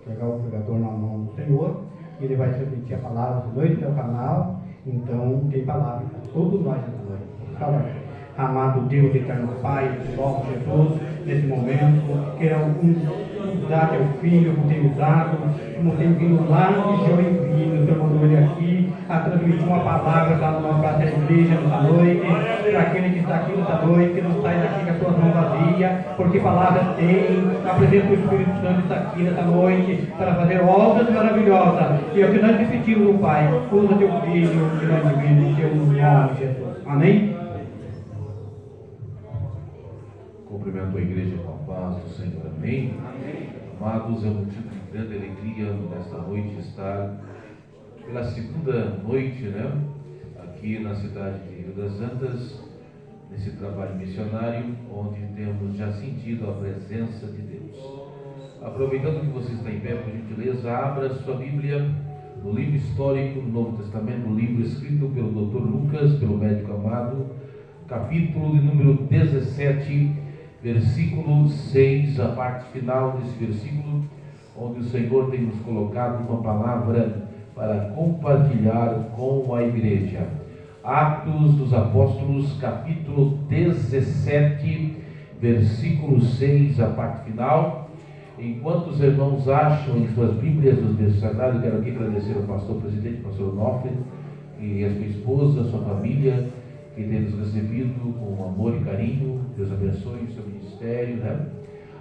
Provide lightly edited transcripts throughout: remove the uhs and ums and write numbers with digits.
pegar o pregador na mão do Senhor, e ele vai transmitir a palavra essa noite no canal. Então tem palavra para todos nós essa noite. Fala, amado Deus eterno Pai, logo Jesus, nesse momento, queira usar teu filho, como tem usado, como tem vindo lá de Joinville, o Senhor mandou ele aqui a transmitir uma palavra para a igreja nessa noite, para aquele que está aqui nessa noite, que não sai daqui com as suas mãos vazias, porque palavras tem, a presença do Espírito Santo está aqui nessa noite, para fazer obras maravilhosas, e é o que nós repetimos, Pai, usa teu filho, que nós vivemos em teu nome, Jesus. Amém? Cumprimento a igreja com a paz do Senhor. Amém? Amados, é um motivo de grande alegria nesta noite estar pela segunda noite, aqui na cidade de Rio das Antas, nesse trabalho missionário, onde temos já sentido a presença de Deus. Aproveitando que você está em pé, por gentileza, abra sua Bíblia no livro histórico do Novo Testamento, no livro escrito pelo Dr. Lucas, pelo médico amado, capítulo de número 17, versículo 6, a parte final desse versículo, onde o Senhor tem nos colocado uma palavra para compartilhar com a igreja. Atos dos Apóstolos, capítulo 17, versículo 6, a parte final. Enquanto os irmãos acham em suas Bíblias os textos sagrados, eu quero aqui agradecer ao pastor presidente, pastor Onofre, e a sua esposa, a sua família, que tem nos recebido com amor e carinho. Deus abençoe o seu ministério,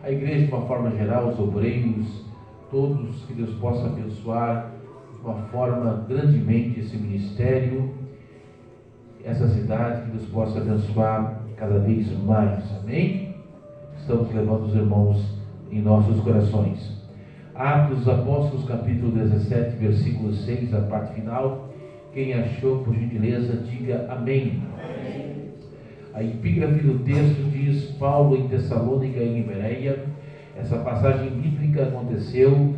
A igreja de uma forma geral, os obreiros, todos, que Deus possa abençoar de uma forma grandemente esse ministério, essa cidade, que Deus possa abençoar cada vez mais, amém? Estamos levando os irmãos em nossos corações. Atos dos Apóstolos, capítulo 17, versículo 6, a parte final. Quem achou, por gentileza, diga amém. Amém. A epígrafe do texto diz: Paulo em Tessalônica e em Bereia. Essa passagem bíblica aconteceu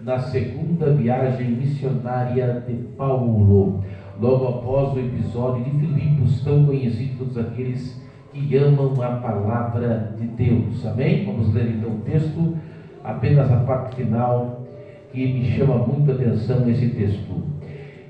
na segunda viagem missionária de Paulo, logo após o episódio de Filipos, tão conhecido por todos aqueles que amam a palavra de Deus. Amém? Vamos ler então o texto, apenas a parte final, que me chama muito a atenção nesse texto.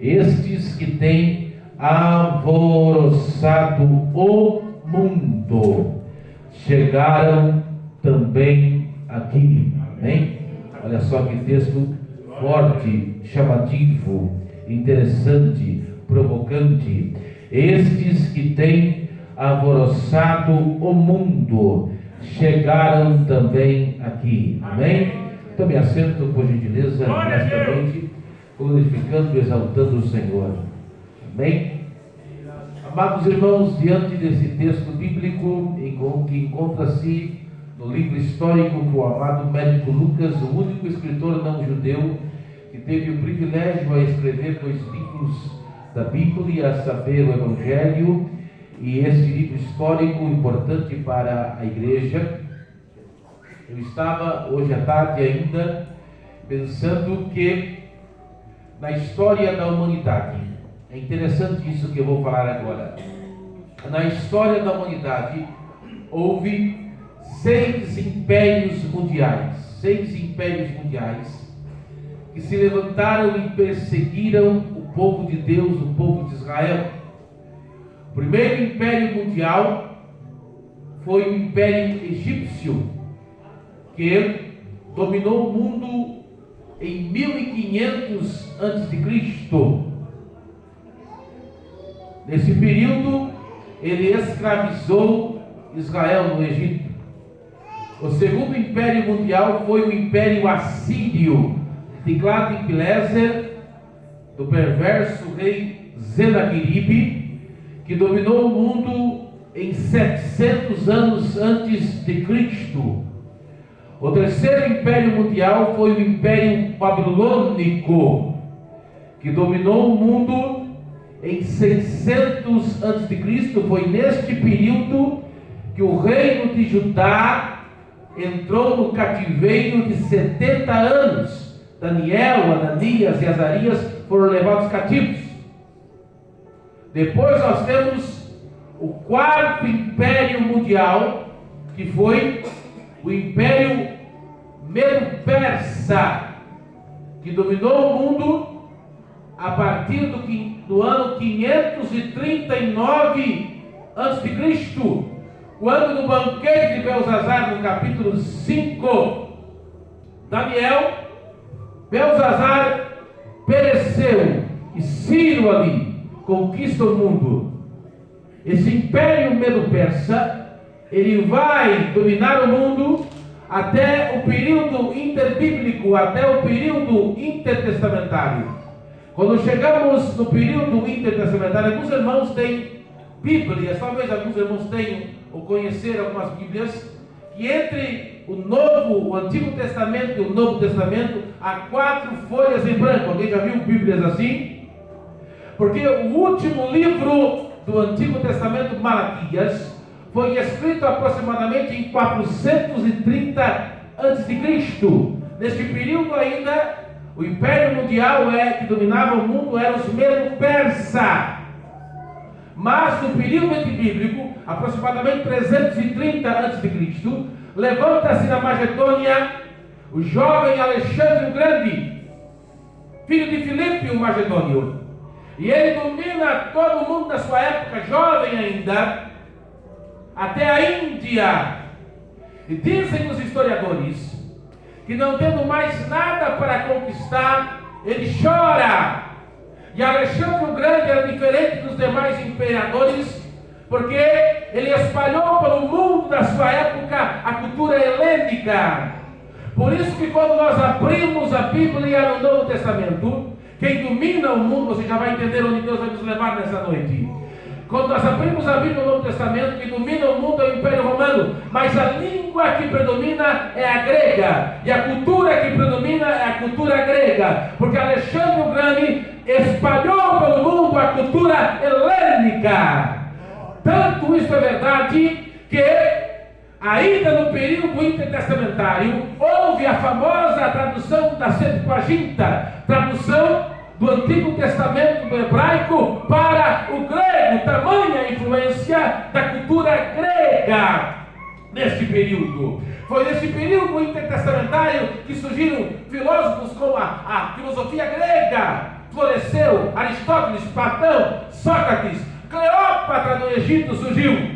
Estes que têm alvoroçado o mundo chegaram também aqui. Amém? Olha só que texto forte, chamativo, interessante, provocante. Estes que têm alvoroçado o mundo chegaram também aqui. Amém? Tome assento, por gentileza, nesta noite, glorificando e exaltando o Senhor. Amém? Amados irmãos, diante desse texto bíblico que encontra-se no livro histórico que o amado médico Lucas, o único escritor não judeu que teve o privilégio a escrever 2 livros da Bíblia, a saber, o Evangelho e este livro histórico importante para a igreja. Eu estava hoje à tarde ainda pensando que na história da humanidade, é interessante isso que eu vou falar agora. Na história da humanidade houve 6 impérios mundiais que se levantaram e perseguiram o povo de Deus, o povo de Israel. O primeiro império mundial foi o Império Egípcio, que dominou o mundo em 1500 a.C. Nesse período, ele escravizou Israel no Egito. O segundo império mundial foi o Império Assírio, de Tiglat-Pileser, do perverso rei Senaqueribe, que dominou o mundo em 700 anos antes de Cristo. O terceiro império mundial foi o Império Babilônico, que dominou o mundo em 600 a.C. Foi neste período que o reino de Judá entrou no cativeiro de 70 anos. Daniel, Ananias e Azarias foram levados cativos. Depois nós temos o quarto império mundial, que foi o Império Medo-Persa, que dominou o mundo a partir do ano 539 a.C., quando no banquete de Belzazar, no capítulo 5, Daniel, Belzazar pereceu e Ciro ali conquista o mundo. Esse império medo-persa, ele vai dominar o mundo até o período interbíblico, até o período intertestamentário. Quando chegamos no período intertestamentário, alguns irmãos têm Bíblias, talvez alguns irmãos tenham ou conheceram algumas Bíblias, que entre o Antigo Testamento e o Novo Testamento há 4 folhas em branco. Alguém já viu Bíblias assim? Porque o último livro do Antigo Testamento, Malaquias, foi escrito aproximadamente em 430 a.C. Neste período ainda, o Império Mundial que dominava o mundo era os Medo-Persa. Mas no período antibíblico, aproximadamente 330 a.C., levanta-se na Macedônia o jovem Alexandre o Grande, filho de Filipe o Macedônio. E ele domina todo o mundo da sua época, jovem ainda, até a Índia. E dizem os historiadores que, não tendo mais nada para conquistar, ele chora. E Alexandre o Grande era diferente dos demais imperadores, porque ele espalhou pelo mundo da sua época a cultura helênica. Por isso que quando nós abrimos a Bíblia no Novo Testamento, quem domina o mundo, você já vai entender onde Deus vai nos levar nessa noite. Quando nós abrimos a Bíblia no Novo Testamento, quem domina o mundo é o Império Romano, mas a língua que predomina é a grega, e a cultura que predomina é a cultura grega, porque Alexandre o Grande espalhou pelo mundo a cultura helênica. Tanto isso é verdade que, ainda no período intertestamentário, houve a famosa tradução da Septuaginta, tradução do Antigo Testamento do hebraico para o grego, tamanha influência da cultura grega neste período. Foi nesse período intertestamentário que surgiram filósofos como a filosofia grega, floresceu Aristóteles, Platão, Sócrates, Cleópatra no Egito surgiu.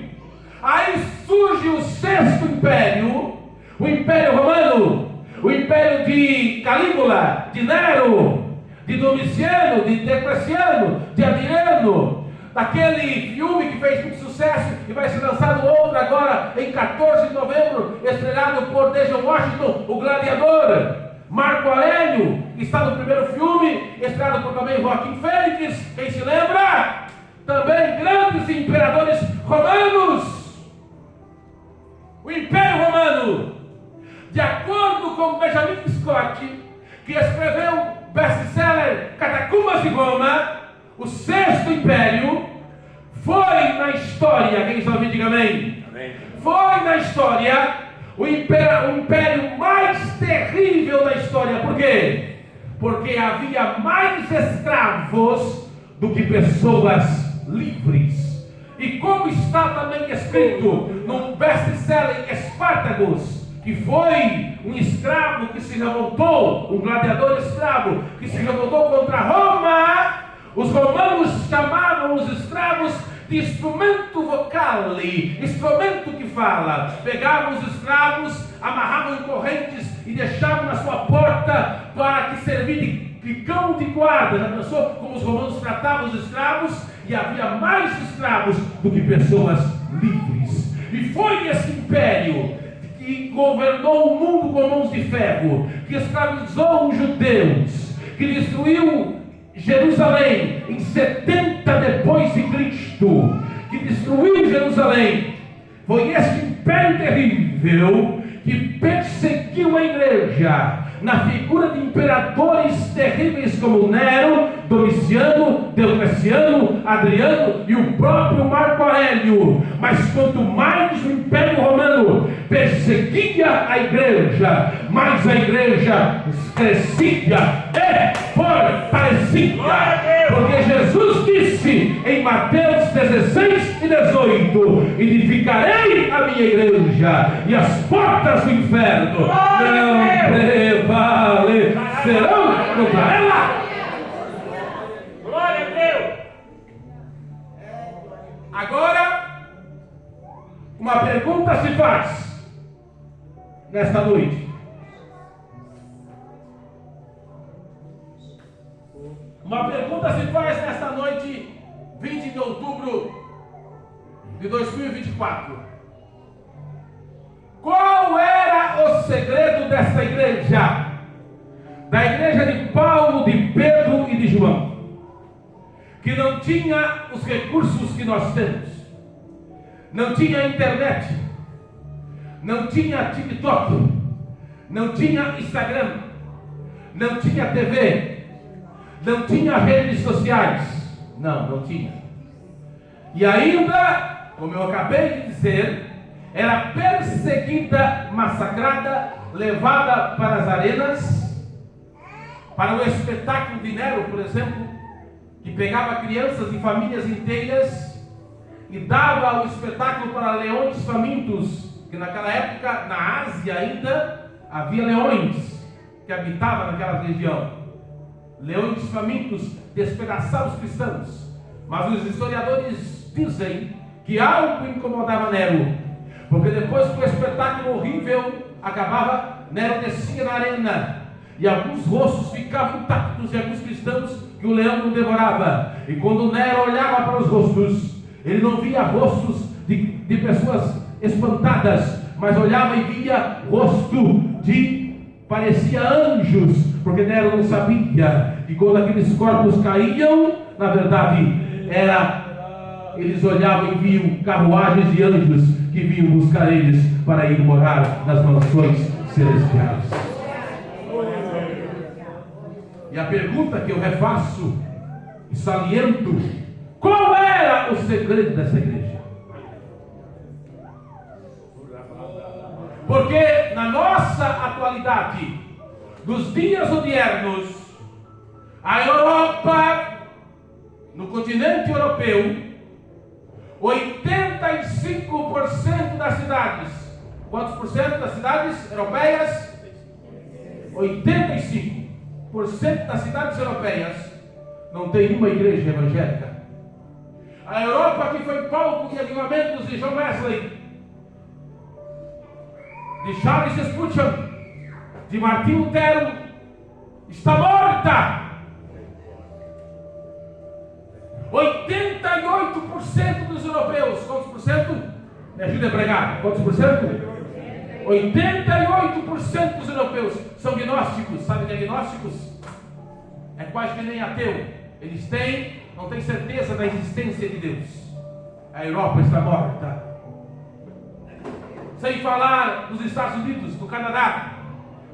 Aí surge o Sexto Império, o Império Romano, o Império de Calígula, de Nero, de Domiciano, de Diocleciano, de Adriano, daquele filme que fez muito sucesso e vai ser lançado outro agora em 14 de novembro, estrelado por Denzel Washington, o Gladiador. Marco Aurélio, que está no primeiro filme, estrelado por também Joaquim Fênix, quem se lembra? Também grandes imperadores romanos. O Império Romano, de acordo com Benjamin Scott, que escreveu o best-seller Catacumbas de Roma, o Sexto Império foi na história, quem está ouvindo, diga amém. Amém. Foi na história o império mais terrível da história. Por quê? Porque havia mais escravos do que pessoas livres. E como está também escrito no best-seller Espartacus, que foi um escravo que se revoltou, um gladiador escravo que se revoltou contra Roma, os romanos chamavam os escravos de instrumento vocale, instrumento que fala. Pegavam os escravos, amarravam em correntes e deixavam na sua porta para que servir de cão de guarda. Já pensou como os romanos tratavam os escravos? E havia mais escravos do que pessoas livres. E foi esse império que governou o mundo com mãos de ferro, que escravizou os judeus, que destruiu Jerusalém em 70 depois de Cristo, que destruiu Jerusalém. Foi esse império terrível que perseguiu a igreja, na figura de imperadores terríveis como Nero, Domiciano, Diocleciano, Adriano e o próprio Marco Aurélio. Mas quanto mais o Império Romano perseguia a igreja, mais a igreja crescia e fortalecia. Porque Jesus disse em Mateus 16 e 18: edificarei a minha igreja e as portas do inferno não prevalecerão pergunta se faz nesta noite. Uma pergunta se faz nesta noite, 20 de outubro de 2024. Qual era o segredo desta igreja? Da igreja de Paulo, de Pedro e de João, que não tinha os recursos que nós temos, não tinha internet, não tinha TikTok, não tinha Instagram, não tinha TV, não tinha redes sociais, não tinha. E ainda, como eu acabei de dizer, era perseguida, massacrada, levada para as arenas, para o espetáculo de Nero, por exemplo, que pegava crianças e famílias inteiras e dava o espetáculo para leões famintos, que naquela época, na Ásia ainda, havia leões que habitavam naquela região. Leões famintos despedaçavam os cristãos. Mas os historiadores dizem que algo incomodava Nero, porque depois que o espetáculo horrível acabava, Nero descia na arena e alguns rostos ficavam intactos de alguns cristãos que o leão não devorava. E quando Nero olhava para os rostos, ele não via rostos de pessoas espantadas, mas olhava e via rosto parecia anjos, porque Nero não sabia que quando aqueles corpos caíam, na verdade, eles olhavam e viam carruagens de anjos que vinham buscar eles para ir morar nas mansões celestiais. E a pergunta que eu refaço e saliento: qual era o segredo dessa igreja? Porque na nossa atualidade, dos dias odiernos, a Europa, no continente europeu, 85% das cidades, quantos por cento das cidades europeias? 85% das cidades europeias não tem uma igreja evangélica. A Europa, que foi palco de avivamentos de John Wesley, de Charles Spurgeon, de Martim Lutero, está morta. 88% dos europeus, quantos por cento? Me ajuda a pregar, quantos por cento? 88% dos europeus são gnósticos. Sabe o que é gnósticos? É quase que nem ateu. Eles não têm certeza da existência de Deus. A Europa está morta. Sem falar dos Estados Unidos, do Canadá,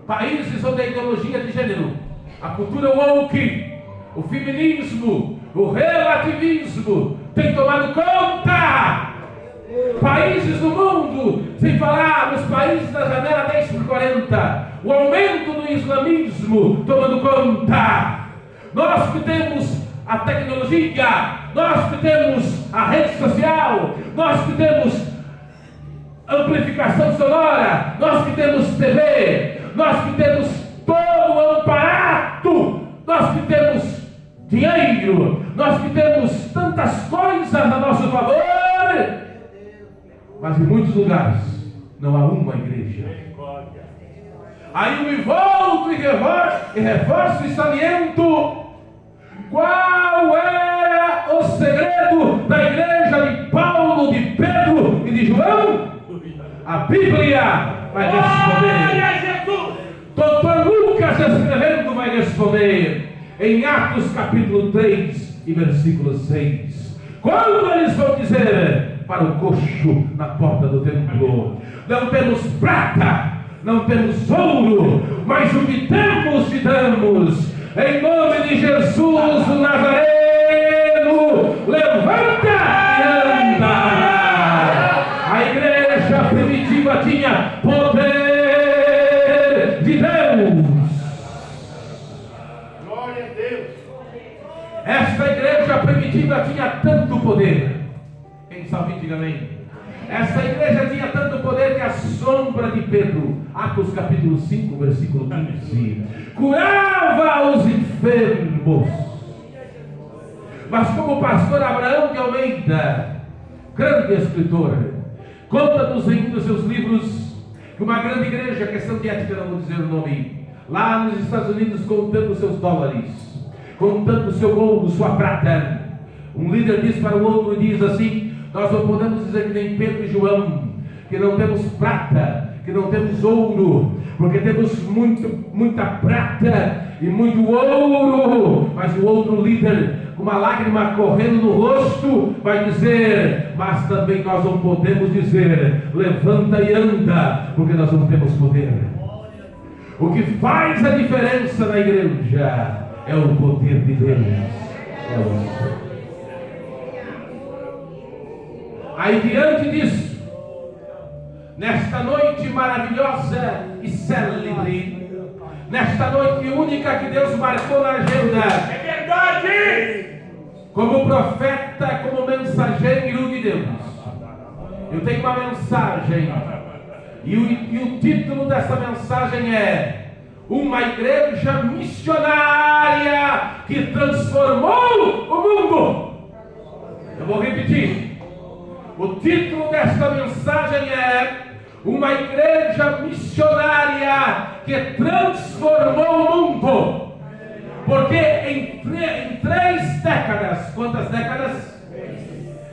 países onde a ideologia de gênero, a cultura woke, o feminismo, o relativismo tem tomado conta. Países do mundo, sem falar nos países da janela 10/40, o aumento do islamismo tomando conta. Nós que temos a tecnologia, nós que temos a rede social, nós que temos amplificação sonora, nós que temos TV, nós que temos todo o aparato, nós que temos dinheiro, nós que temos tantas coisas a nosso favor, mas em muitos lugares não há uma igreja. Aí eu me volto e reforço e saliento: qual era o segredo da igreja de Paulo, de Pedro e de João? A Bíblia vai responder. Doutor Lucas escrevendo vai responder em Atos capítulo 3 e versículo 6. Quando eles vão dizer para o coxo na porta do templo: não temos prata, não temos ouro, mas o que temos te damos. Em nome de Jesus o Nazareno, levanta e anda. A igreja primitiva tinha poder de Deus. Glória a Deus. Esta igreja primitiva tinha tanto poder. Quem sabe, diga amém. Esta igreja tinha tanto poder que a sombra de Pedro, Atos capítulo 5, versículo 15, curava os enfermos. Mas como o pastor Abraão de Almeida, grande escritor, Conta-nos em um dos seus livros que uma grande igreja, questão de ética, não vou dizer o nome, lá nos Estados Unidos, contando seus dólares, contando seu ouro, sua prata. Um líder diz para o outro e diz assim: nós não podemos dizer que nem Pedro e João, que não temos prata, que não temos ouro, porque temos muita prata e muito ouro. Mas o outro líder, com uma lágrima correndo no rosto, vai dizer: mas também nós não podemos dizer, levanta e anda, porque nós não temos poder. O que faz a diferença na igreja é o poder de Deus. É o... Aí diante disso, nesta noite maravilhosa e célebre, nesta noite única que Deus marcou na agenda, É verdade! como profeta, como mensageiro de Deus, eu tenho uma mensagem, e o título dessa mensagem é: uma igreja missionária que transformou o mundo. Eu vou repetir. O título desta mensagem é: uma igreja missionária que transformou o mundo. Porque em 3 décadas, quantas décadas?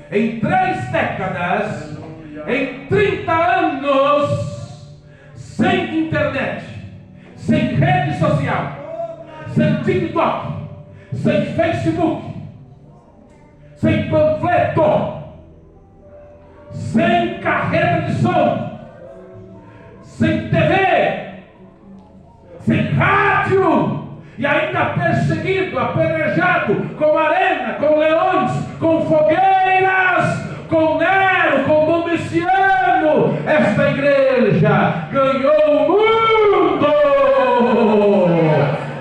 Em 3 décadas, em 30 anos, sem internet, sem rede social, sem TikTok, sem Facebook, sem panfleto, sem carreta de som, sem TV, sem rádio, e ainda perseguido, apedrejado, com arena, com leões, com fogueiras, com Nero, com Domiciano, esta igreja ganhou o mundo.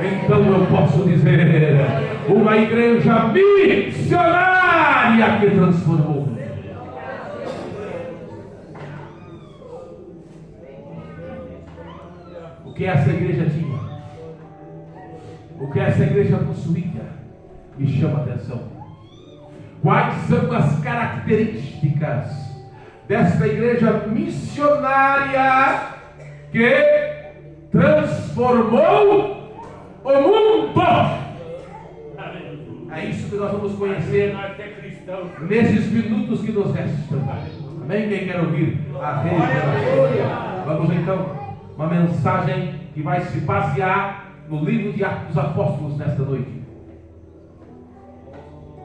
Então eu posso dizer: uma igreja missionária que transformou o mundo. O que essa igreja tinha, o que essa igreja possuía, me chama a atenção. Quais são as características desta igreja missionária que transformou o mundo? É isso que nós vamos conhecer nesses minutos que nos restam. Amém? Quem quer ouvir a revelação? Vamos então. Uma mensagem que vai se basear no livro de Atos dos Apóstolos nesta noite.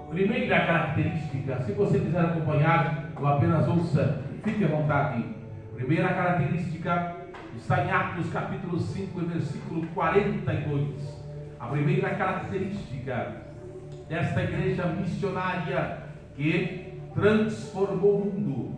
Primeira característica, se você quiser acompanhar ou apenas ouça, fique à vontade. Primeira característica está em Atos capítulo 5, versículo 42. A primeira característica desta igreja missionária que transformou o mundo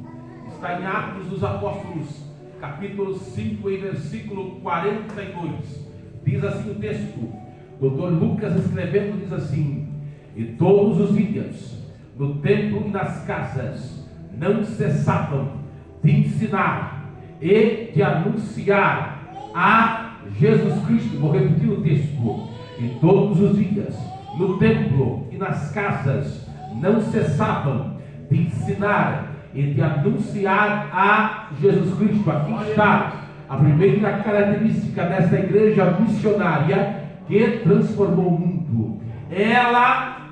está em Atos dos Apóstolos capítulo 5 e versículo 42, diz assim o texto. Dr. Lucas escrevendo diz assim: e todos os dias, no templo e nas casas, não cessavam de ensinar e de anunciar a Jesus Cristo. Vou repetir o texto. E todos os dias, no templo e nas casas, não cessavam de ensinar e de anunciar a Jesus Cristo. Aqui está a primeira característica dessa igreja missionária que transformou o mundo. Ela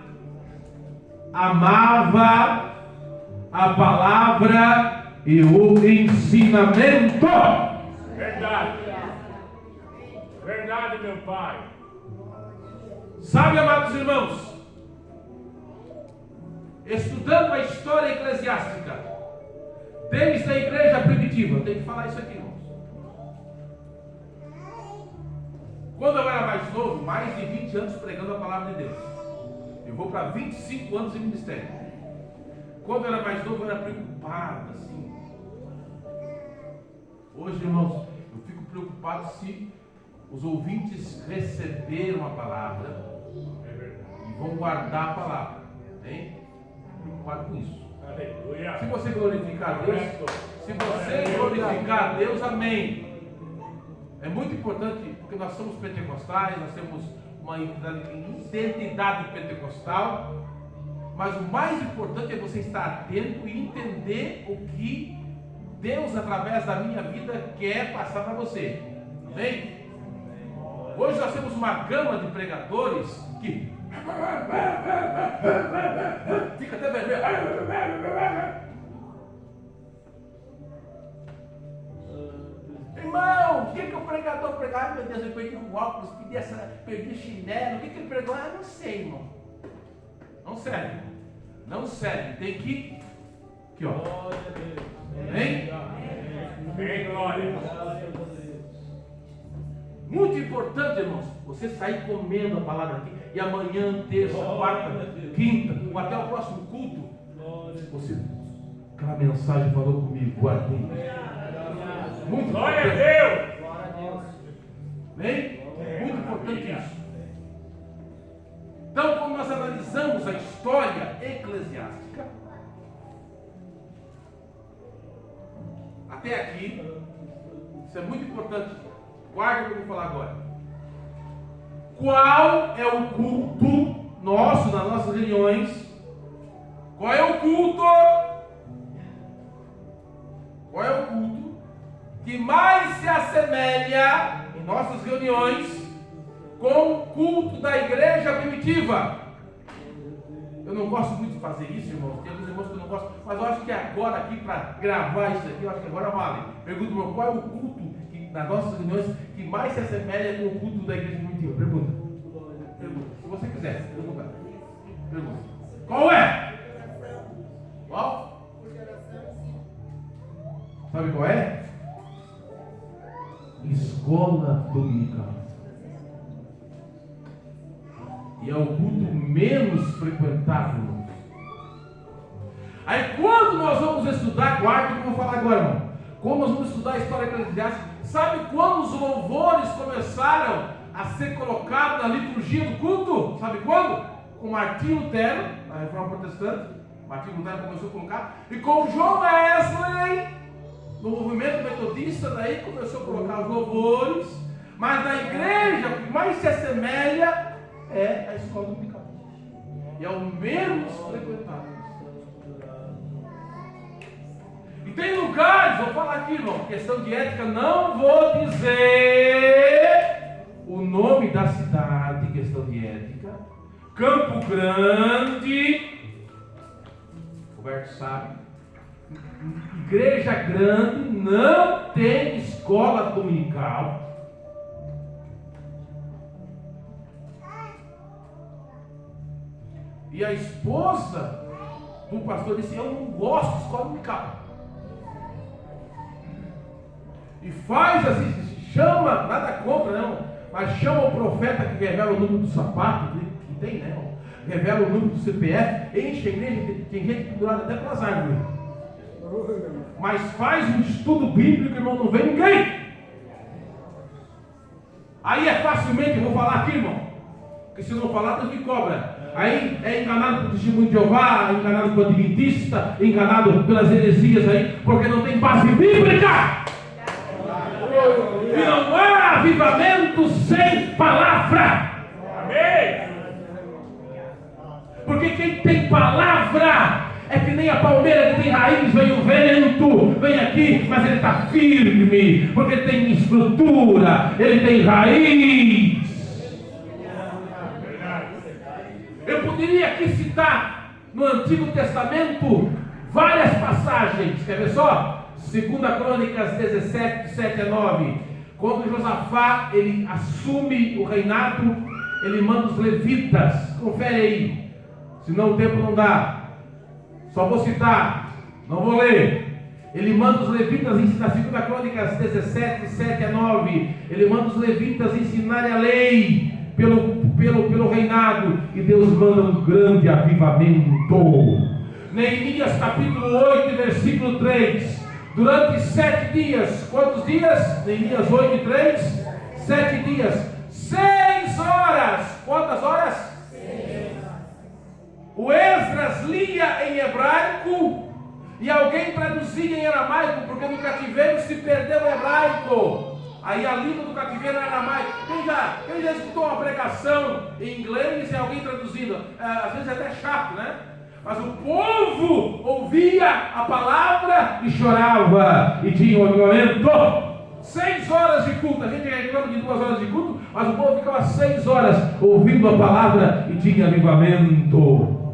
amava a palavra e o ensinamento. Verdade. Verdade, meu pai. Sabe, amados irmãos, estudando a história eclesiástica desde a igreja primitiva, tem que falar isso aqui, irmãos. Quando eu era mais novo, mais de 20 anos pregando a palavra de Deus, eu vou para 25 anos em ministério. Quando eu era mais novo, eu era preocupado assim. Hoje, irmãos, eu fico preocupado se os ouvintes receberam a palavra e vão guardar a palavra. Hein? Preocupado com isso. Aleluia. Se você glorificar a Deus, se você glorificar a Deus, amém. É muito importante, porque nós somos pentecostais, nós temos uma identidade pentecostal, mas o mais importante é você estar atento e entender o que Deus, através da minha vida, quer passar para você. Amém? Hoje nós temos uma gama de pregadores que fica até vermelho. Irmão, o que o pregador pregou? Ah, meu Deus, eu perdi o óculos, perdi o chinelo. O que ele pregou? Ah, não sei, irmão. Não serve. Não serve. Tem que... Aqui, ó. Amém? Amém, glória. Muito importante, irmãos, você sair comendo a palavra aqui. E amanhã, terça, quarta, quinta, ou até o próximo culto, você... Aquela mensagem falou comigo, guardei. Muito Glória a importante. Deus. Amém? Muito importante isso. Então, quando nós analisamos a história eclesiástica, até aqui, isso é muito importante. Guarda o que eu vou falar agora. Qual é o culto nosso, nas nossas reuniões? Qual é o culto? Qual é o culto que mais se assemelha em nossas reuniões com o culto da igreja primitiva? Eu não gosto muito de fazer isso, irmãos. Tem alguns irmãos que eu não gosto, mas eu acho que agora aqui, para gravar isso aqui, eu acho que agora vale. Pergunta, irmão, qual é o culto que, nas nossas reuniões que mais se assemelha com o culto da igreja primitiva? Pergunta. Se você quiser, pergunta. Qual é? Qual? Sabe qual é? Escola dominical. E é o culto menos frequentado, irmão. Aí quando nós vamos estudar, guarda o que eu vou falar agora, irmão. Como nós vamos estudar a história eclesiástica, sabe quando os louvores começaram a ser colocados na liturgia do culto? Sabe quando? Com Martinho Lutero, na Reforma Protestante. Martinho Lutero começou a colocar. E com John Wesley, no movimento metodista, daí começou a colocar os louvores. Mas na igreja, o que mais se assemelha é a escola dominical. E é o menos frequentado. E tem lugares, vou falar aqui, irmão, questão de ética, não vou dizer o nome da cidade, questão de ética. Campo Grande, Roberto sabe. Igreja grande não tem escola dominical. E a esposa do pastor disse: eu não gosto de escola dominical. E faz assim, chama, nada contra não, mas chama o profeta que revela o número do sapato, que tem, né? Revela o número do CPF, enche a igreja, tem gente pendurada até pelas árvores. Mas faz um estudo bíblico, irmão, não vem ninguém. Aí é facilmente, eu vou falar aqui, irmão, porque se não falar, Deus me cobra. Aí é enganado pelo testemunho de Jeová, enganado pelo adventista, enganado pelas heresias aí, porque não tem base bíblica. E não há avivamento sem palavra. Amém. Porque quem tem palavra é que nem a palmeira que tem raiz, vem o vento, vem aqui, mas ele está firme, porque ele tem estrutura, ele tem raiz. Eu poderia aqui citar no Antigo Testamento várias passagens, quer ver só? 2 Crônicas 17, 7 a 9. Quando Josafá ele assume o reinado, ele manda os levitas, confere aí, senão o tempo não dá. Só vou citar, não vou ler. Ele manda os levitas ensinar, 2 Crônicas 17, 7 a 9. Ele manda os levitas ensinarem a lei pelo reinado. E Deus manda um grande avivamento. Neemias capítulo 8, versículo 3. Durante 7 dias, quantos dias? Neemias 8 e 3. 7 dias, 6 horas. Quantas horas? O Esdras lia em hebraico e alguém traduzia em aramaico, porque no cativeiro se perdeu o hebraico. Aí a língua do cativeiro era aramaico. Quem já escutou uma pregação em inglês e alguém traduzindo? Às vezes é até chato, né? Mas o povo ouvia a palavra e chorava, e tinha um avivamento. 6 horas de culto. A gente reclama de 2 horas de culto, mas o povo ficava 6 horas ouvindo a palavra e tinha avivamento.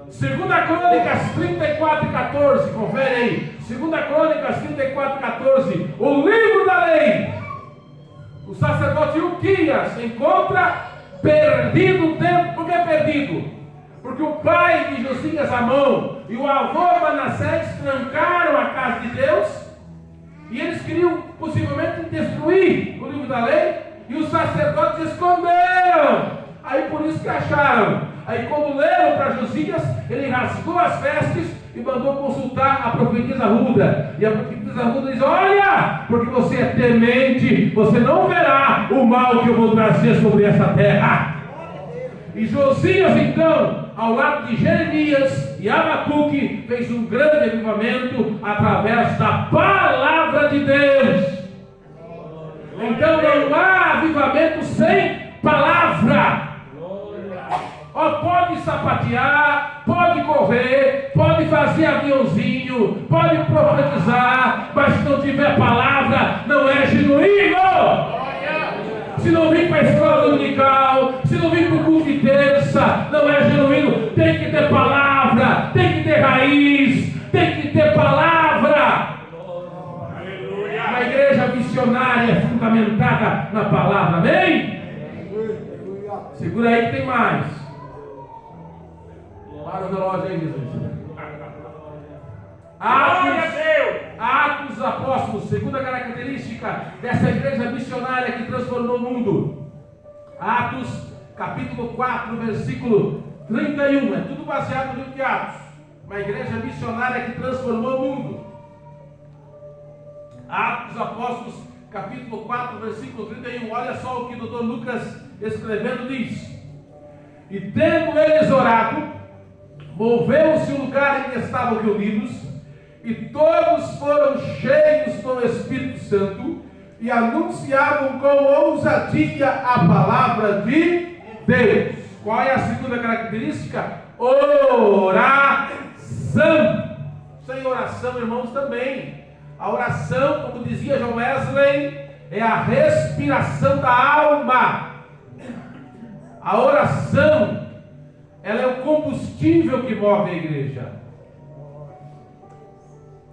2 Crônicas 34:14, confere aí. 2 Crônicas 34:14, o livro da lei. O sacerdote Uquias encontra perdido dentro. Por que perdido? Porque o pai de Josias, Amon, e o avô Manassés trancaram a casa de Deus, e eles queriam possivelmente destruir o livro da lei, e os sacerdotes esconderam. Aí por isso que acharam. Aí quando leram para Josias, ele rasgou as vestes e mandou consultar a profetisa Ruda. E a profetisa Ruda diz: olha, porque você é temente, você não verá o mal que eu vou trazer sobre essa terra. E Josias então, ao lado de Jeremias e Abacuque, fez um grande avivamento através da palavra de Deus. Então não há avivamento sem palavra. Pode sapatear, pode correr, pode fazer aviãozinho, pode profetizar, mas se não tiver palavra, não é genuíno. Se não vir para a escola dominical, se não vir para o culto de terça, não é genuíno. Tem que ter palavra, tem que ter raiz, tem que ter palavra. A igreja missionária é fundamentada na palavra, amém? Segura aí que tem mais. Para o relógio aí, Jesus. Atos Apóstolos, segunda característica dessa igreja missionária que transformou o mundo. Atos, capítulo 4, versículo 31. É tudo baseado no livro de Atos. Uma igreja missionária que transformou o mundo. Atos Apóstolos, capítulo 4, versículo 31. Olha só o que o Dr. Lucas escrevendo diz: e tendo eles orado, moveu-se o lugar em que estavam reunidos, e todos foram cheios do Espírito Santo e anunciavam com ousadia a palavra de Deus. Qual é a segunda característica? Oração. Sem oração, irmãos, também. A oração, como dizia John Wesley, é a respiração da alma. A oração, ela é o combustível que move a igreja.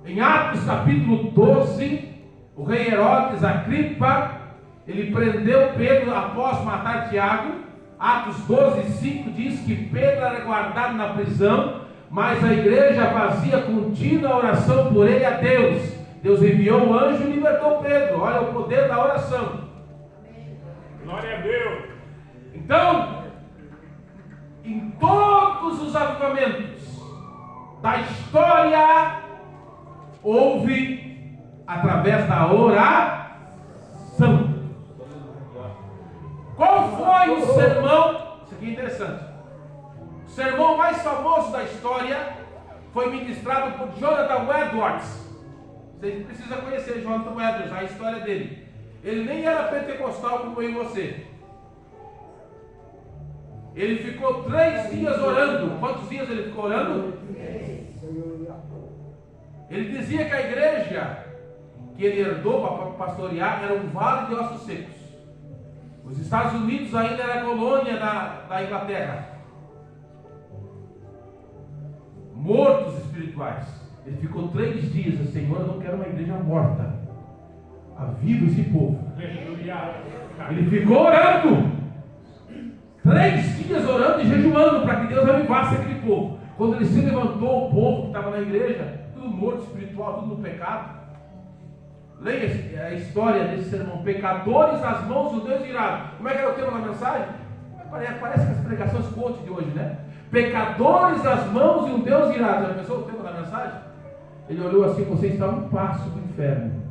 Em Atos capítulo 12, o rei Herodes Agripa, ele prendeu Pedro após matar Tiago. Atos 12:5 diz que Pedro era guardado na prisão, mas a igreja fazia contínua oração por ele a Deus. Deus enviou o anjo e libertou Pedro. Olha o poder da oração. Glória a Deus. Então, em todos os avivamentos da história, houve através da oração. Qual foi o sermão? Isso aqui é interessante. O sermão mais famoso da história foi ministrado por Jonathan Edwards. Você precisa conhecer Jonathan Edwards, a história dele. Ele nem era pentecostal como eu e você. Ele ficou 3 dias orando. Quantos dias ele ficou orando? Ele dizia que a igreja que ele herdou para pastorear era um vale de ossos secos. Os Estados Unidos ainda era colônia da Inglaterra. Mortos espirituais. Ele ficou 3 dias assim: Senhor, eu não quero uma igreja morta. Aviva esse povo. Ele ficou orando. 3 dias orando e jejuando para que Deus avivasse aquele povo. Quando ele se levantou, o povo que estava na igreja, tudo morto espiritual, tudo no pecado. Leia a história desse sermão: pecadores nas mãos do Deus irado. Como é que era o tema da mensagem? Parece que as pregações coach de hoje, né? Pecadores nas mãos de um Deus irado. Já pensou o tema da mensagem? Ele olhou assim: você está a um passo do inferno.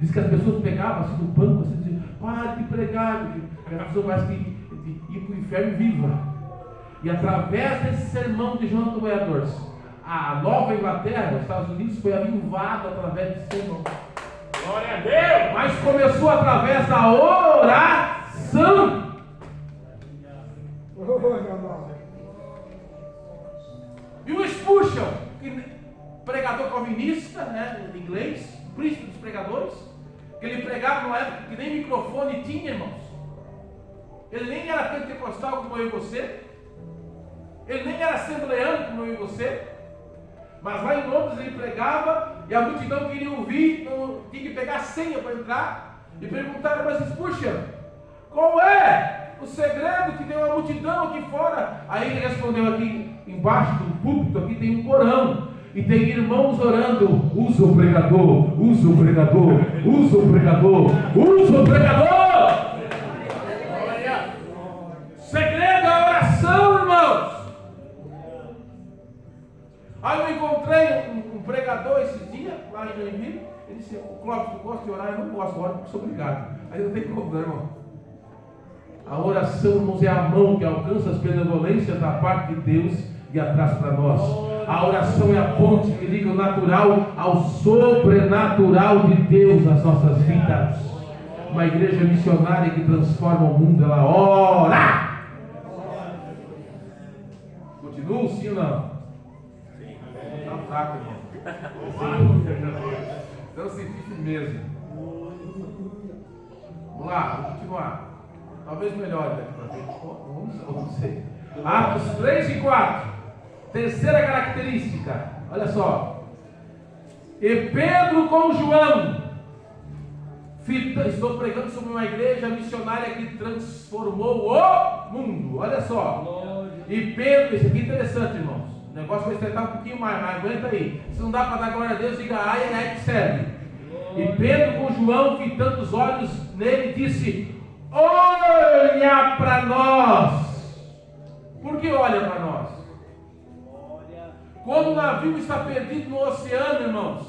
Diz que as pessoas pegavam assim no banco, assim, diziam: pare de pregar, porque a pessoa parece que ir para o inferno viva. E através desse sermão de Jonathan Edwards, a Nova Inglaterra, os Estados Unidos, foi avivado através desse sermão. Glória a Deus! Mas começou através da oração. microfone tinha, irmãos. Ele nem era pentecostal como eu e você. Ele nem era assembleano como eu e você. Mas lá em Londres ele pregava e a multidão queria ouvir, então tinha que pegar a senha para entrar. E perguntaram, mas puxa, qual é o segredo que tem uma multidão aqui fora? Aí ele respondeu, aqui embaixo do púlpito, aqui tem um porão. E tem irmãos orando, usa o pregador, usa o pregador, usa o pregador, usa o pregador. Segredo é a oração, irmãos. Aí eu encontrei um pregador esses dias, lá em Joinville. Ele disse, o Clóvis, tu gosta de orar? Eu não gosto, oro porque sou obrigado. Aí não tem como, não, irmão. A oração, irmãos, é a mão que alcança as benevolências da parte de Deus e atrás para nós. A oração é a ponte que liga o natural ao sobrenatural de Deus nas nossas vidas. Uma igreja missionária que transforma o mundo, ela ora. Continua sim ou não? Está fraco, irmão. Então senti firmeza. Vamos lá, vamos continuar. Talvez melhore daqui para frente. Vamos ver. Atos 3 e 4. Terceira característica. Olha só. E Pedro com João. Estou pregando sobre uma igreja missionária que transformou o mundo. Olha só. E Pedro, isso aqui é interessante, irmãos. O negócio vai estreitar um pouquinho mais, mas aguenta aí. Se não dá para dar glória a Deus, diga ai, é que serve. E Pedro com João, fitando os olhos nele, disse: olha para nós. Por que olha para nós? Quando o navio está perdido no oceano, irmãos,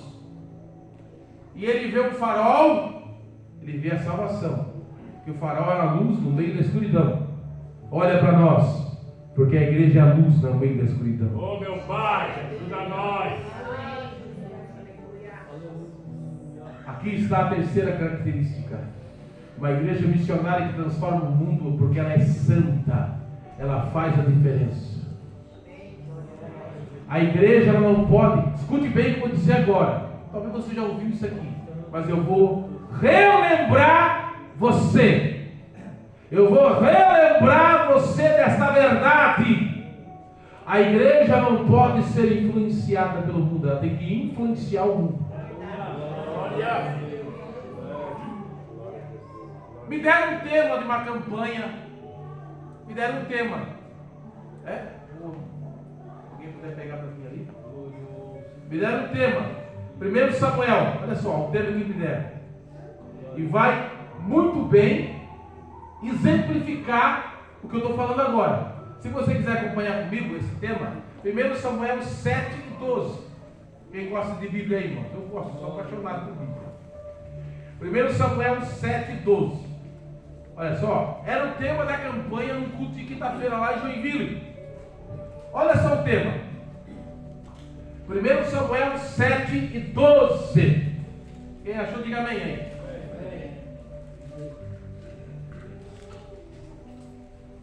e ele vê um farol, ele vê a salvação. Porque o farol é a luz no meio da escuridão. Olha para nós, porque a igreja é a luz no meio da escuridão. Oh, meu Pai, ajuda nós. Aqui está a terceira característica. Uma igreja missionária que transforma o mundo porque ela é santa. Ela faz a diferença. A igreja ela não pode, escute bem o que eu vou dizer agora. Talvez você já ouviu isso aqui, mas eu vou relembrar você. Eu vou relembrar você desta verdade. A igreja não pode ser influenciada pelo mundo, ela tem que influenciar o mundo. Me deram um tema de uma campanha. Me deram um tema. Alguém puder pegar para mim ali? Me deram um tema. 1 Samuel. Olha só, o tema que me deram. E vai muito bem exemplificar o que eu estou falando agora. Se você quiser acompanhar comigo esse tema, 1 Samuel 7 e 12. Quem gosta de Bíblia aí, irmão? Eu gosto, sou apaixonado por Bíblia. 1 Samuel 7 e 12. Olha só, era o tema da campanha no culto de quinta-feira lá em Joinville. Olha só o tema. 1 Samuel 7 e 12. Quem achou, diga amém aí.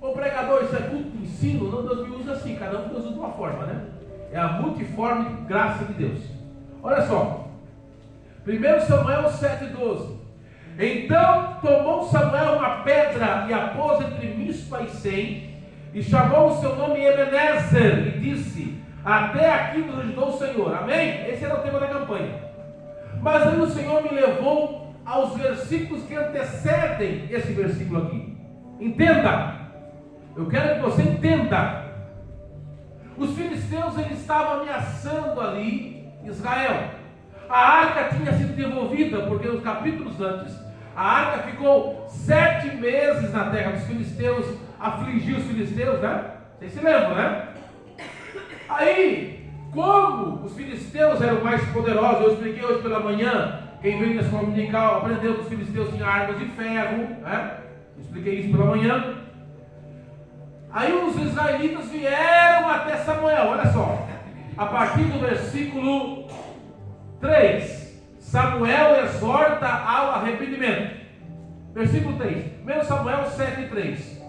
Ô pregador, isso é culto de ensino? Não, Deus me usa assim, cada um Deus usa de uma forma, né? É a multiforme graça de Deus. Olha só. 1 Samuel 7 e 12. Então tomou Samuel uma pedra e a pôs entre Mispa e Sem, e chamou o seu nome Ebenezer, e disse: até aqui nos ajudou o Senhor. Amém? Esse era o tema da campanha. Mas aí o Senhor me levou aos versículos que antecedem esse versículo aqui. Entenda. Eu quero que você entenda. Os filisteus eles estavam ameaçando ali Israel. A arca tinha sido devolvida, porque nos capítulos antes a arca ficou 7 meses na terra dos filisteus, afligiu os filisteus, né? Vocês se lembram, né? Aí, como os filisteus eram mais poderosos, eu expliquei hoje pela manhã, quem veio na escola dominical aprendeu que os filisteus tinham armas de ferro, né? Eu expliquei isso pela manhã. Aí os israelitas vieram até Samuel, olha só, a partir do versículo 3. Samuel exorta ao arrependimento. Versículo 3. 1 Samuel 7:3.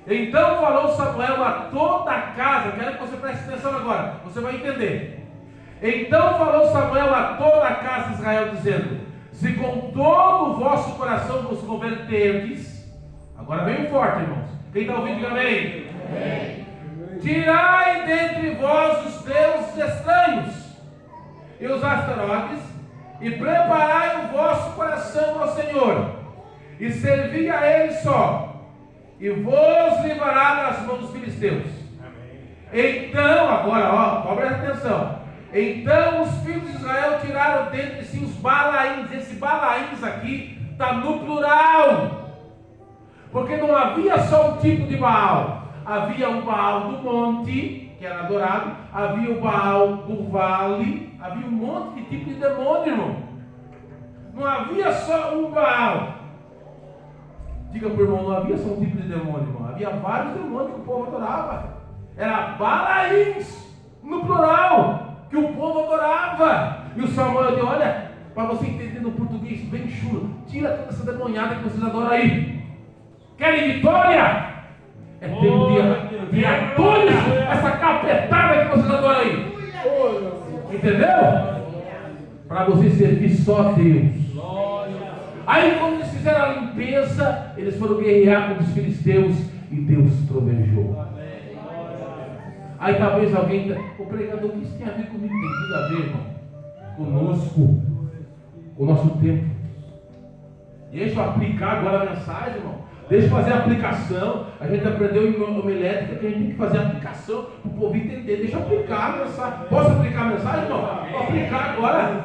Então falou Samuel a toda a casa. Quero que você preste atenção agora. Você vai entender. Então falou Samuel a toda a casa de Israel, dizendo: se com todo o vosso coração vos converterdes, agora bem forte, irmãos, quem está ouvindo, diga amém. Tirai dentre vós os deuses estranhos e os astarotes, e preparai o vosso coração ao Senhor, e servi a Ele só, e vos livrará das mãos dos filisteus. Então, agora, ó, presta atenção. Então os filhos de Israel tiraram dentre si os Balaíns. Esse Balaíns aqui está no plural, porque não havia só um tipo de Baal. Havia o Baal do monte, que era adorado, havia o Baal do vale, havia um monte de tipo de demônio, irmão. Não havia só um Baal. Diga para o irmão, não havia só um tipo de demônio, irmão. Havia vários demônios que o povo adorava. Era Balaíns, no plural, que o povo adorava. E o Samuel disse, olha, para você entender no português bem chulo, tira toda essa demoniada que vocês adoram aí. Querem vitória? É tempo de atores essa capetada que vocês adoram aí. Entendeu? Para você servir só Deus. Aí quando eles fizeram a limpeza, eles foram guerrear com os filisteus e Deus trovejou. Aí talvez alguém, o pregador, o que isso tem a ver comigo? Tem tudo a ver, irmão, conosco, com o nosso tempo. Deixa eu aplicar agora a mensagem, irmão. Deixa eu fazer a aplicação. A gente aprendeu em homilética que a gente tem que fazer a aplicação para o povo entender. Deixa eu aplicar a mensagem. Posso aplicar a mensagem, irmão? Vou aplicar agora.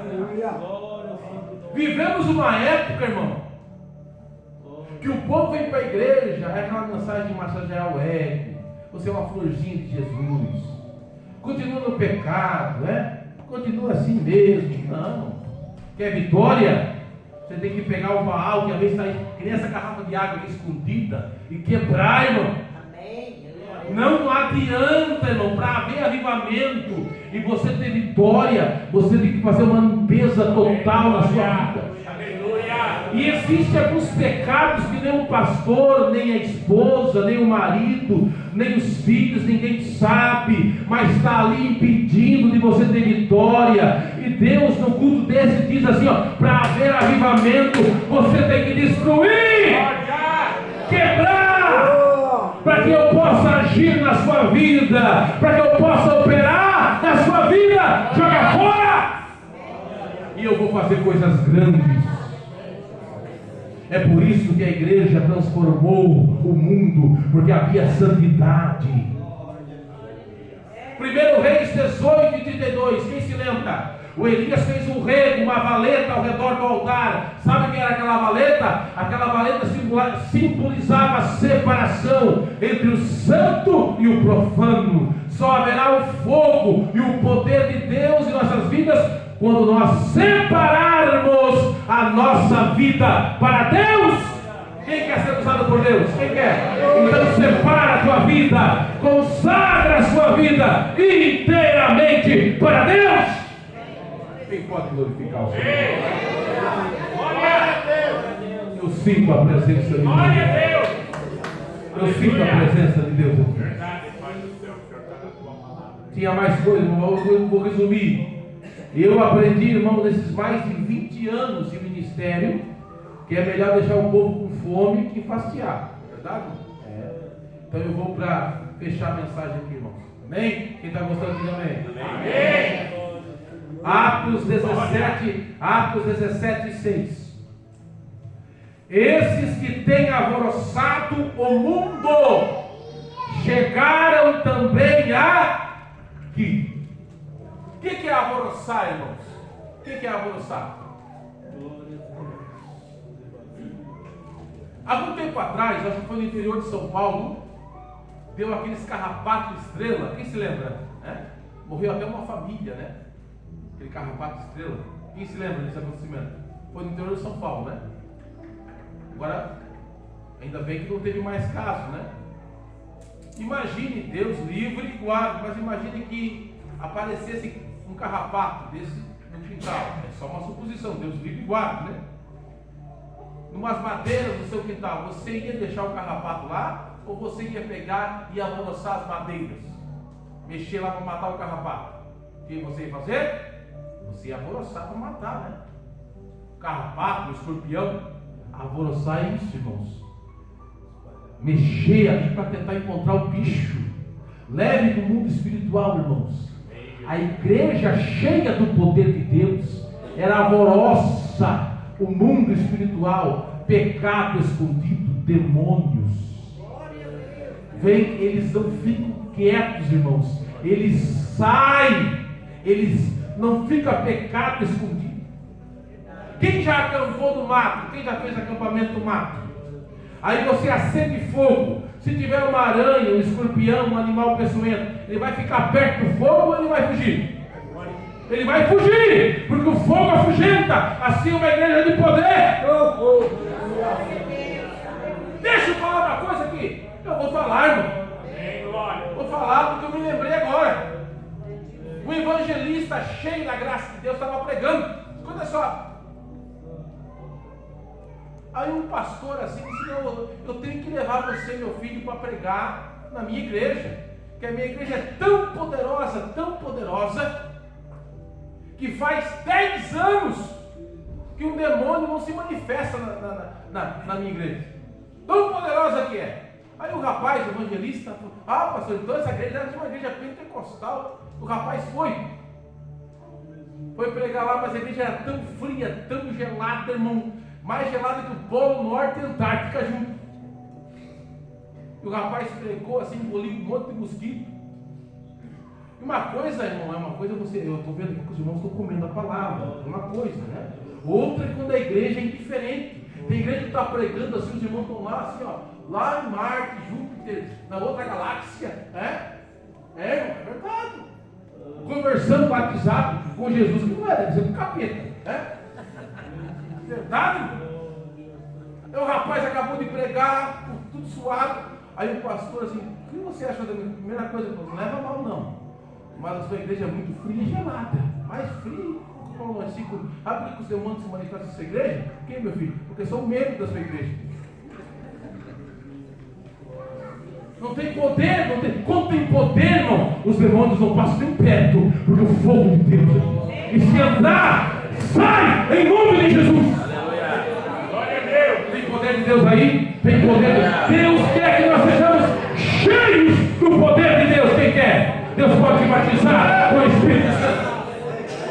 Vivemos uma época, irmão, que o povo vem para a igreja, é aquela mensagem de massagear o ego. Você é uma florzinha de Jesus. Continua no pecado, né? Continua assim mesmo. Não. Quer vitória? Você tem que pegar o Baal, que às vezes está aí, que nem essa garrafa de água aqui escondida, e quebrar, irmão. Não adianta, irmão, para haver avivamento e você ter vitória, você tem que fazer uma limpeza total na sua vida. E existem alguns pecados que nem o pastor, nem a esposa, nem o marido, nem os filhos, ninguém sabe, mas está ali impedindo de você ter vitória. E Deus no culto desse diz assim, ó, para haver avivamento, você tem que destruir, quebrar, para que eu possa agir na sua vida, para que eu possa operar na sua vida. Joga fora! E eu vou fazer coisas grandes. É por isso que a igreja transformou o mundo, porque havia santidade. 1 Reis 18 e 32, quem se lembra? O Elias fez um rego, uma valeta ao redor do altar. Sabe o que era aquela valeta? Aquela valeta simbolizava a separação entre o santo e o profano. Só haverá o fogo e o poder de Deus em nossas vidas quando nós separarmos a nossa vida para Deus. Quem quer ser usado por Deus? Quem quer? Então separa a tua vida, consagra a sua vida inteiramente para Deus. Quem pode glorificar o Senhor? Eu sinto a presença de Deus. Eu sinto a presença de Deus. Tinha mais coisas, eu vou resumir. Eu aprendi, irmão, nesses mais de 20 anos de ministério, que é melhor deixar o povo com fome que fastiar. Verdade? Então eu vou para fechar a mensagem aqui, irmãos. Amém? Quem está gostando, diga amém. Amém. Atos 17, 6. Esses que têm alvoroçado o mundo chegaram também aqui. O que é alvoroçar, irmãos? O que é alvoroçar? Algum tempo atrás, acho que foi no interior de São Paulo, deu aqueles carrapato estrela. Quem se lembra? Morreu até uma família, né? Aquele carrapato estrela. Quem se lembra desse acontecimento? Foi no interior de São Paulo, né? Agora, ainda bem que não teve mais caso, né? Imagine, Deus livre e guarde, mas imagine que aparecesse um carrapato desse no quintal. É só uma suposição, Deus livre e guarde, né? Numas madeiras no seu quintal, você ia deixar o carrapato lá? Ou você ia pegar e alvoroçar as madeiras? Mexer lá para matar o carrapato? O que você ia fazer? Você ia alvoroçar para matar, né? O carrapato, o escorpião, alvoroçar é isso, irmãos. Mexer ali para tentar encontrar o bicho. Leve no mundo espiritual, irmãos. A igreja cheia do poder de Deus, ela alvoroça o mundo espiritual, pecado escondido, demônios. Vem, eles não ficam quietos, irmãos. Eles saem, eles não ficam pecado escondido. Quem já acampou no mato? Quem já fez acampamento no mato? Aí você acende fogo. Se tiver uma aranha, um escorpião, um animal peçonhento, ele vai ficar perto do fogo ou ele vai fugir? Ele vai fugir, porque o fogo afugenta. Assim uma igreja de poder. Deixa eu falar uma coisa aqui. Eu vou falar, irmão. Vou falar porque eu me lembrei agora. Um evangelista cheio da graça de Deus estava pregando. Escuta só. Aí um pastor assim disse: eu tenho que levar você, meu filho, para pregar na minha igreja. Que a minha igreja é tão poderosa, que faz 10 anos que um demônio não se manifesta na minha igreja. Tão poderosa que é. Aí o rapaz, o evangelista, falou: pastor, então essa igreja era uma igreja pentecostal. O rapaz foi pregar lá, mas a igreja era tão fria, tão gelada, irmão, mais gelada que o Polo Norte e Antártica junto. E o rapaz pregou assim, engoliu um monte de mosquito. E uma coisa, irmão, é uma coisa, eu estou vendo aqui que os irmãos estão comendo a palavra, uma coisa, né? Outra é quando a igreja é indiferente. Tem igreja que está pregando assim, os irmãos estão lá assim, ó, lá em Marte, Júpiter, na outra galáxia, é verdade. Conversando, batizado com Jesus, que não é, deve ser um capeta, verdade? Aí o rapaz acabou de pregar, tudo suado. Aí o pastor assim: o que você acha da minha primeira coisa? Não leva mal não, mas a sua igreja é muito fria e gelada, mais fria. Sabe por que os demônios se manifestam nessa igreja? Por quê, meu filho? Porque são membros da sua igreja. Não tem poder, quando tem poder, irmão, os demônios não passam nem perto, porque o fogo de Deus. E se andar, sai em nome de Jesus. Glória a Deus. Tem poder de Deus aí? Tem poder. Deus quer que nós sejamos cheios do poder de Deus. Quem quer? Deus pode te batizar com o Espírito Santo.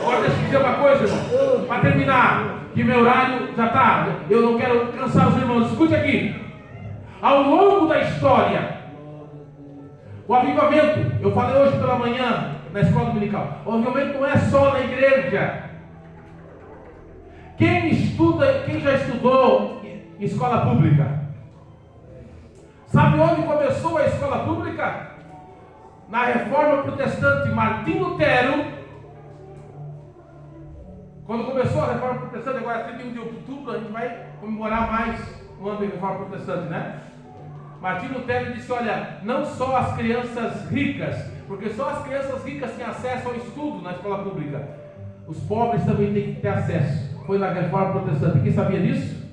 Agora deixa eu dizer uma coisa, irmão, para terminar, que meu horário já está. Eu não quero cansar os irmãos. Escute aqui. Ao longo da história, o avivamento, eu falei hoje pela manhã na escola dominical, o avivamento não é só na igreja. Quem já estudou em escola pública, sabe onde começou a escola pública? Na Reforma Protestante. Martim Lutero, quando começou a Reforma Protestante, agora 31 de outubro, a gente vai comemorar mais o ano da Reforma Protestante, né? Martim Lutero disse: olha, não só as crianças ricas, porque só as crianças ricas têm acesso ao estudo na escola pública, os pobres também têm que ter acesso. Foi na Reforma Protestante. Quem sabia disso?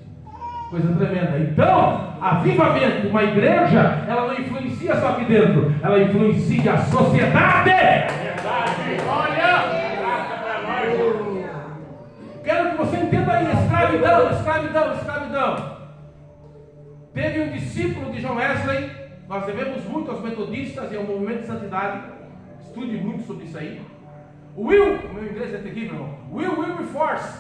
Coisa tremenda. Então, avivamento, uma igreja, ela não influencia só aqui dentro, ela influencia a sociedade. Verdade. Olha. Quero que você entenda aí: escravidão. Teve um discípulo de John Wesley. Nós devemos muito aos metodistas e ao movimento de santidade. Estude muito sobre isso aí. O meu inglês é terrível, irmão. Wilberforce,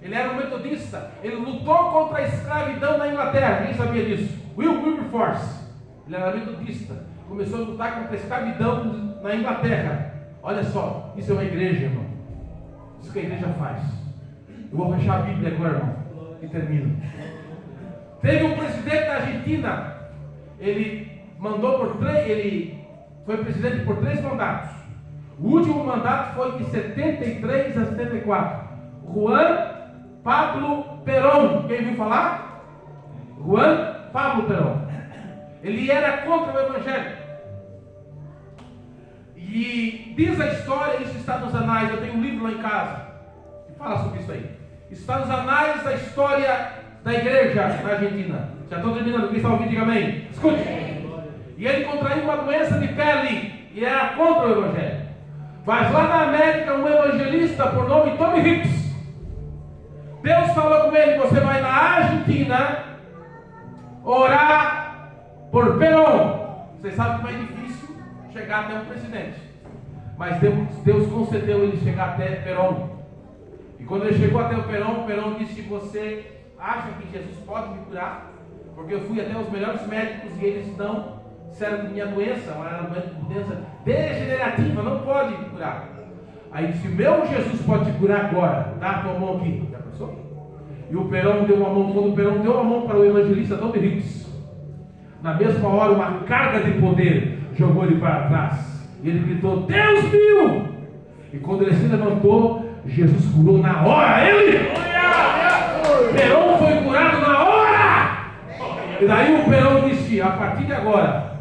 ele era um metodista. Ele lutou contra a escravidão na Inglaterra. Quem sabia disso? Wilberforce, ele era metodista. Começou a lutar contra a escravidão na Inglaterra. Olha só, isso é uma igreja, irmão. Isso que a igreja faz. Eu vou fechar a Bíblia agora, irmão, e termino. Teve um presidente da Argentina. Ele foi presidente por 3 mandatos. O último mandato foi de 73 a 74. Juan Pablo Perón. Quem viu falar? Juan Pablo Perón. Ele era contra o Evangelho. E diz a história, isso está nos anais. Eu tenho um livro lá em casa que fala sobre isso aí. Está nos anais da história da igreja na Argentina. Já estou terminando. Quem está ouvindo, diga amém. Escute. E ele contraiu uma doença de pele e era contra o Evangelho. Mas lá na América, um evangelista por nome Tommy Hicks Deus falou com ele: você vai na Argentina orar por Perón. Vocês sabem que é mais difícil chegar até um presidente, mas Deus concedeu ele chegar até Perón. E quando ele chegou até o Perón disse: você acha que Jesus pode me curar? Porque eu fui até os melhores médicos e eles não disseram que minha doença, uma doença degenerativa, não pode me curar. Aí disse: meu Jesus pode te curar agora, dá a tua mão aqui. Já pensou? E o Perón deu uma mão. Quando o Perón deu a mão para o evangelista Dom Henriques, na mesma hora uma carga de poder jogou ele para trás. E ele gritou: Deus viu! E quando ele se levantou, Jesus curou na hora ele. Perón foi curado na hora. E daí o Perón disse: a partir de agora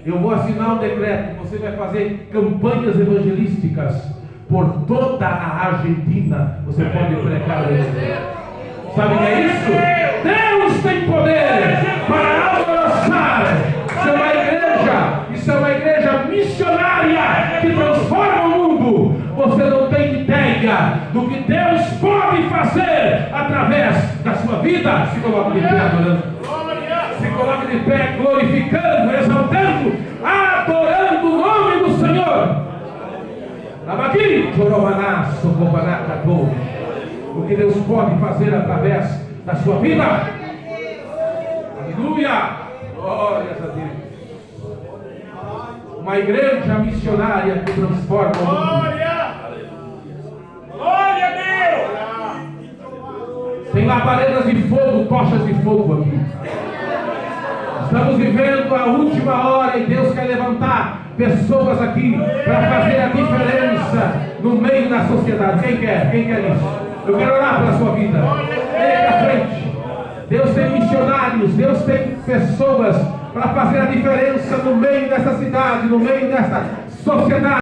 eu vou assinar um decreto, você vai fazer campanhas evangelísticas por toda a Argentina. Você pode pregar o evangelho. Sabe o que é isso? Deus tem poder para alcançar. Isso é uma igreja. Isso é uma igreja missionária que transforma o mundo. Você não tem ideia do que Deus pode fazer através da sua vida. Se coloque de pé adorando. Se coloque de pé glorificando, exaltando, adorando o nome do Senhor. O que Deus pode fazer através da sua vida. Aleluia. Glórias a Deus. Uma igreja missionária que transforma o mundo. Glória a Deus. Tem labaredas de fogo, tochas de fogo aqui. Estamos vivendo a última hora e Deus quer levantar pessoas aqui para fazer a diferença no meio da sociedade. Quem quer? Quem quer isso? Eu quero orar pela sua vida. Venha à frente. Deus tem missionários, Deus tem pessoas para fazer a diferença no meio dessa cidade, no meio dessa sociedade.